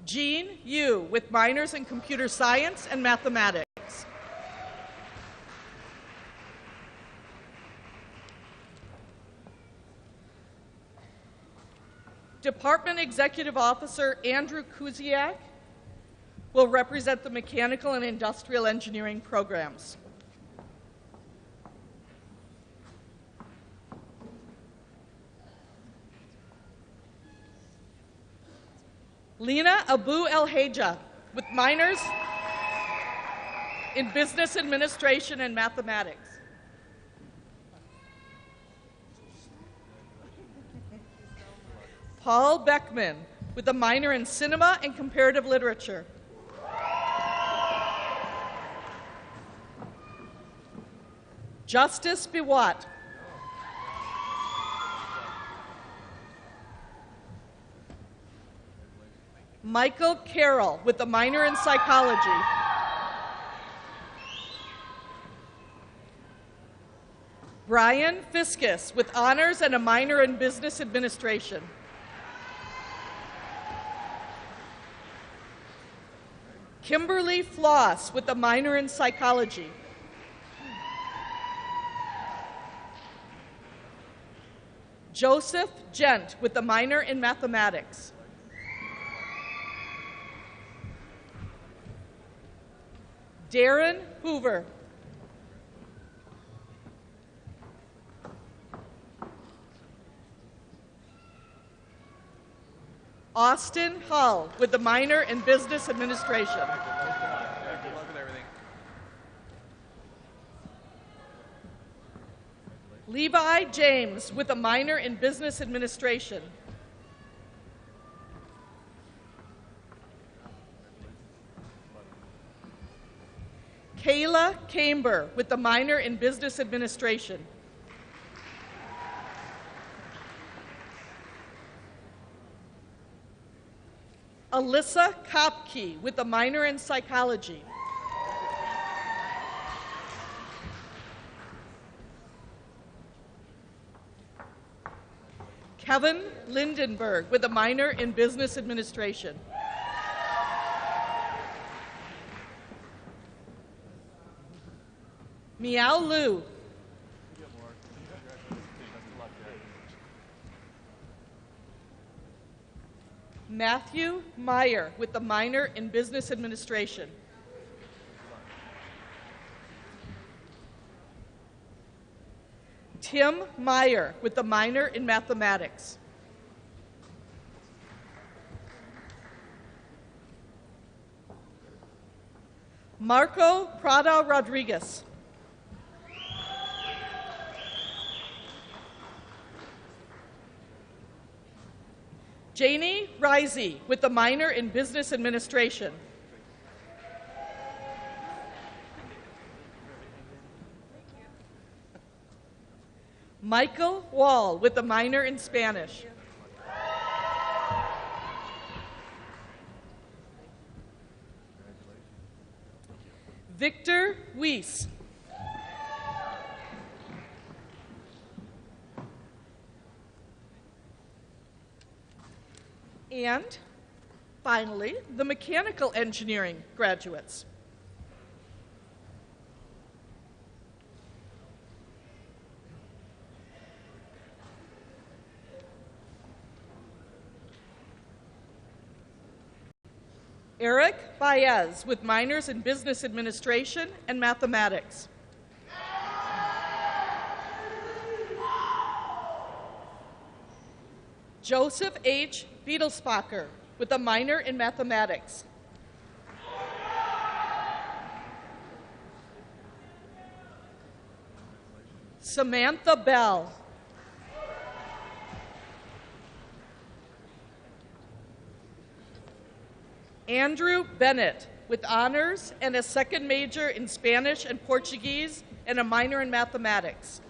Jean Yu with minors in computer science and mathematics. Department Executive Officer Andrew Kuziak will represent the mechanical and industrial engineering programs. Lena Abu El-Haja with minors in business administration and mathematics. Paul Beckman with a minor in cinema and comparative literature. Justice Biwat. Michael Carroll with a minor in psychology. Brian Fiskus with honors and a minor in business administration. Kimberly Floss with a minor in psychology. Joseph Gent with a minor in mathematics. Darren Hoover. Austin Hull with a minor in business administration. Levi James with a minor in business administration. Kayla Camber with a minor in business administration. Alyssa Kopke with a minor in psychology. Kevin Lindenberg with a minor in business administration. Miao Liu. Matthew Meyer with the minor in Business Administration. Tim Meyer with the minor in Mathematics. Marco Prada Rodriguez. Janie Risey with the minor in Business Administration. Michael Wall with the minor in Spanish. Victor Weiss. And finally, the mechanical engineering graduates. Eric Baez with minors in Business Administration and Mathematics. Joseph H. Beetelspacher with a minor in Mathematics. Samantha Bell. Andrew Bennett with honors and a second major in Spanish and Portuguese and a minor in Mathematics.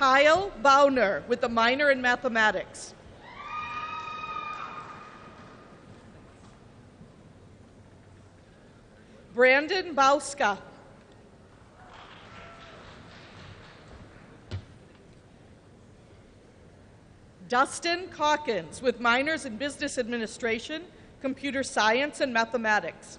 Kyle Bauner with a minor in Mathematics. Brandon Bauska. Dustin Calkins with minors in Business Administration, Computer Science, and Mathematics.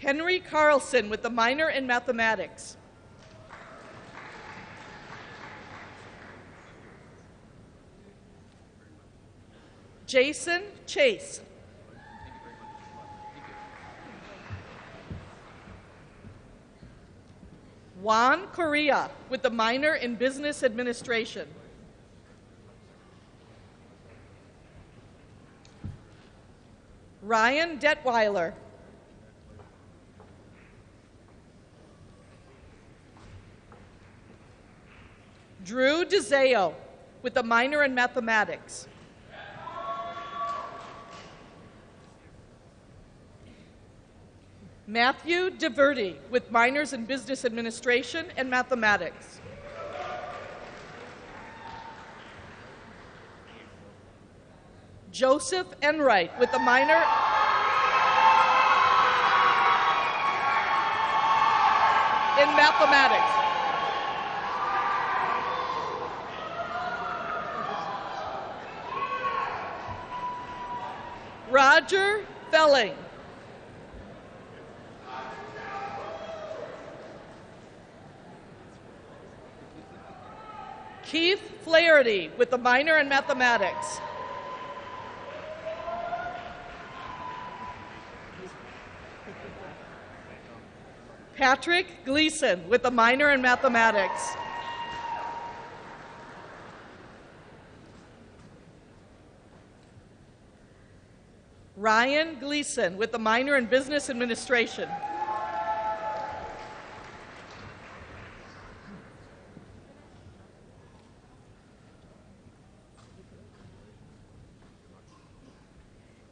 Henry Carlson with the minor in Mathematics. Jason Chase. Juan Correa with the minor in Business Administration. Ryan Detweiler. Drew DeZeo with a minor in Mathematics. Matthew DeVerde with minors in Business Administration and Mathematics. Joseph Enright with a minor in Mathematics. Roger Felling. Keith Flaherty with a minor in Mathematics. Patrick Gleason with a minor in Mathematics. Ryan Gleason with a minor in Business Administration.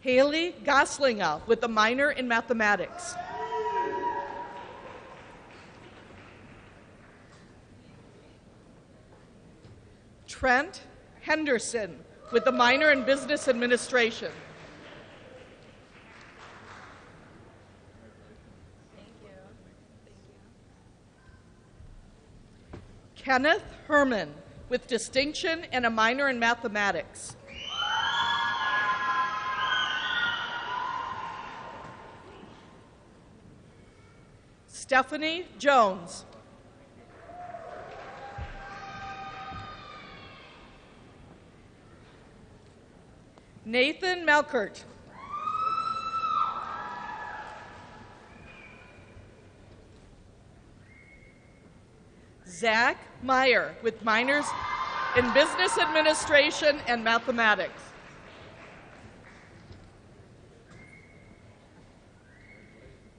Haley Goslinga with a minor in Mathematics. Trent Henderson with a minor in Business Administration. Kenneth Herman with distinction and a minor in mathematics. Stephanie Jones. Nathan Melkert. Zach Meyer with minors in business administration and mathematics.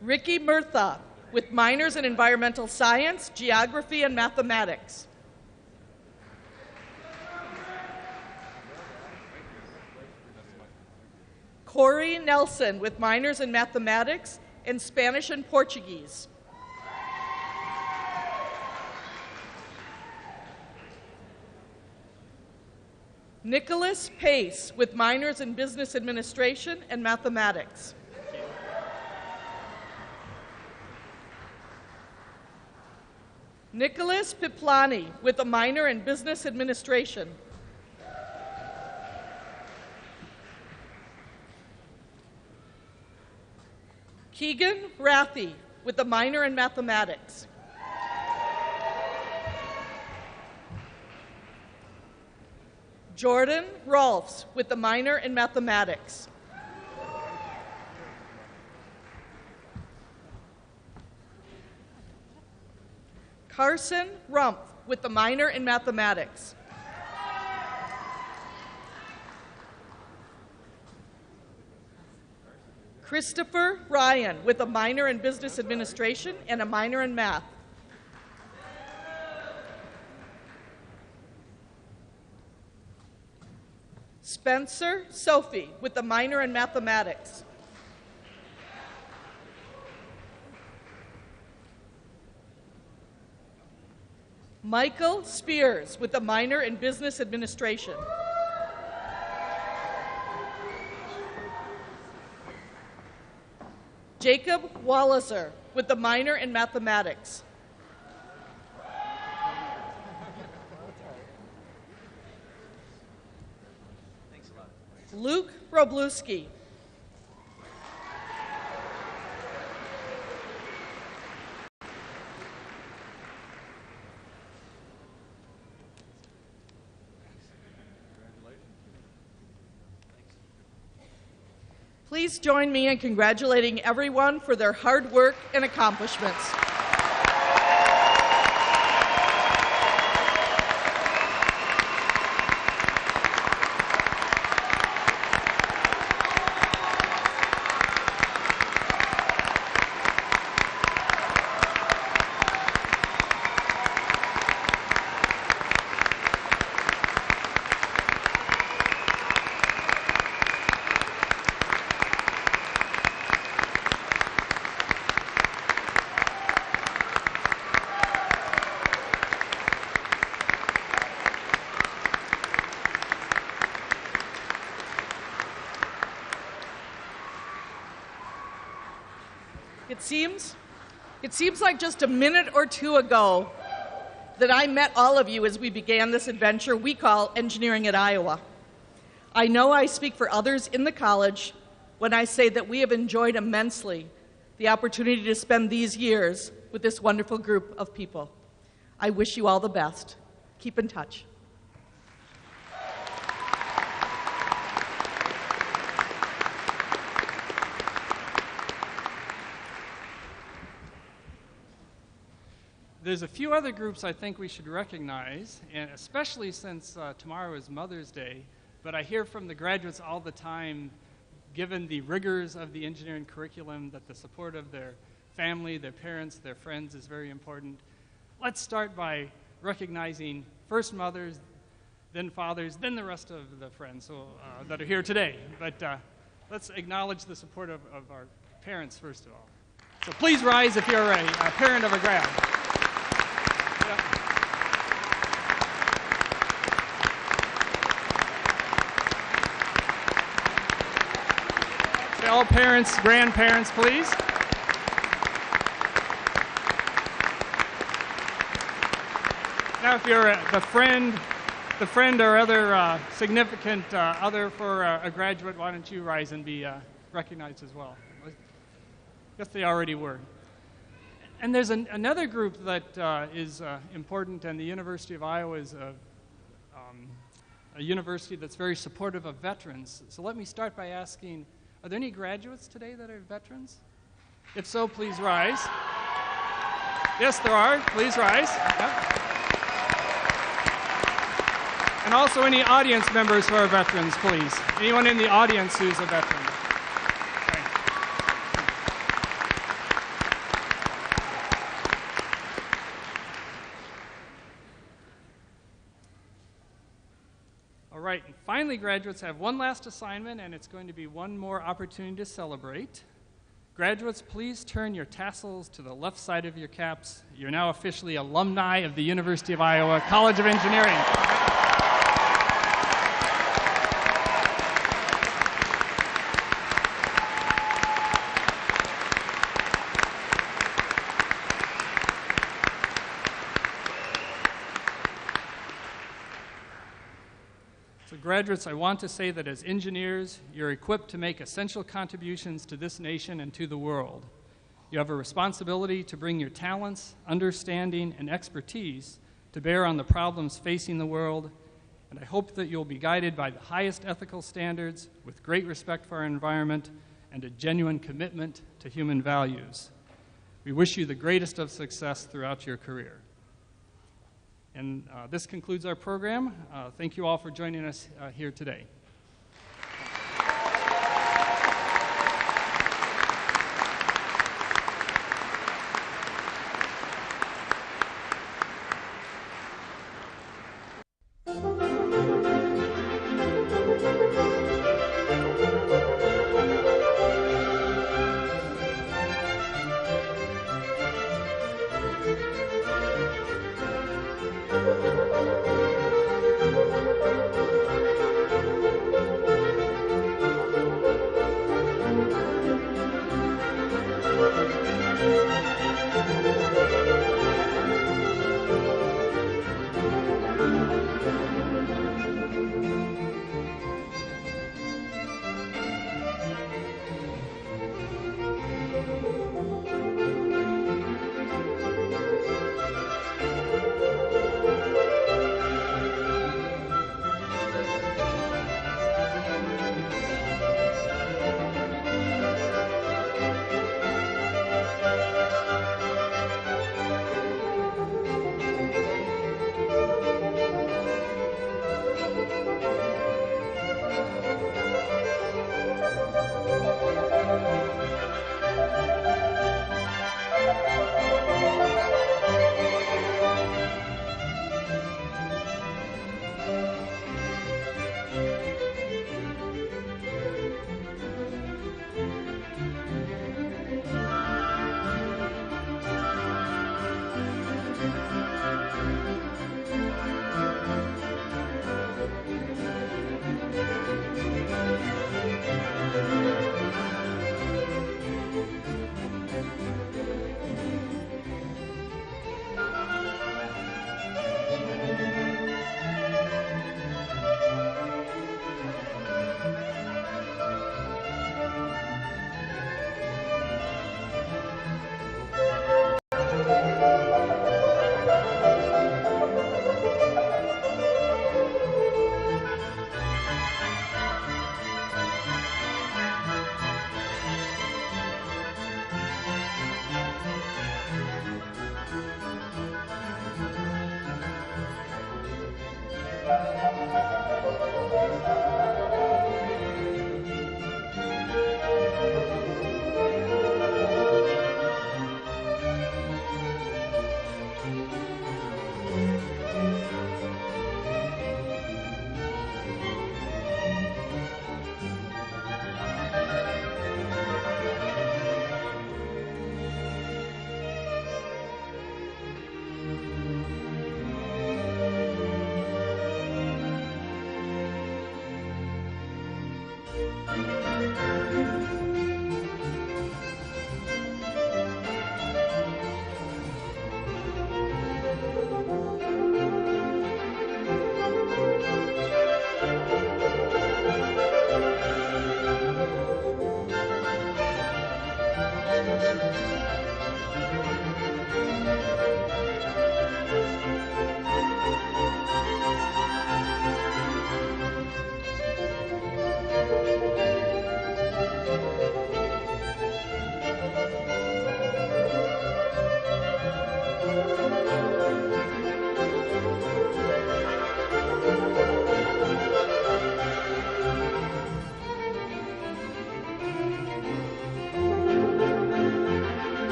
Ricky Murtha with minors in environmental science, geography, and mathematics. Corey Nelson with minors in mathematics and Spanish and Portuguese. Nicholas Pace with minors in business administration and mathematics. Nicholas Piplani with a minor in business administration. Keegan Rathie with a minor in mathematics. Jordan Rolfs with a minor in mathematics. Carson Rumpf with a minor in mathematics. Christopher Ryan with a minor in business administration and a minor in math. Spencer Sophie with a minor in mathematics. Michael Spears with a minor in business administration. Jacob Walliser with a minor in mathematics. Luke Robluski. Please join me in congratulating everyone for their hard work and accomplishments. It seems like just a minute or two ago that I met all of you as we began this adventure we call Engineering at Iowa. I know I speak for others in the college when I say that we have enjoyed immensely the opportunity to spend these years with this wonderful group of people. I wish you all the best. Keep in touch. There's a few other groups I think we should recognize, and especially since tomorrow is Mother's Day, but I hear from the graduates all the time, given the rigors of the engineering curriculum, that the support of their family, their parents, their friends is very important. Let's start by recognizing first mothers, then fathers, then the rest of the friends that are here today. But let's acknowledge the support of our parents first of all. So please rise if you're a parent of a grad. All parents, grandparents, please. Now, if you're the friend or other significant other for a graduate, why don't you rise and be recognized as well? I guess they already were. And there's another group that is important, and the University of Iowa is a university that's very supportive of veterans. So let me start by asking, are there any graduates today that are veterans? If so, please rise. Yes, there are. Please rise. Yep. And also any audience members who are veterans, please. Anyone in the audience who's a veteran? Okay. All right, and finally, graduates have one last assignment, and it's going to be one more opportunity to celebrate. Graduates, please turn your tassels to the left side of your caps. You're now officially alumni of the University of Iowa College of Engineering. So graduates, I want to say that as engineers, you're equipped to make essential contributions to this nation and to the world. You have a responsibility to bring your talents, understanding, and expertise to bear on the problems facing the world, and I hope that you'll be guided by the highest ethical standards with great respect for our environment and a genuine commitment to human values. We wish you the greatest of success throughout your career. And this concludes our program. Thank you all for joining us here today.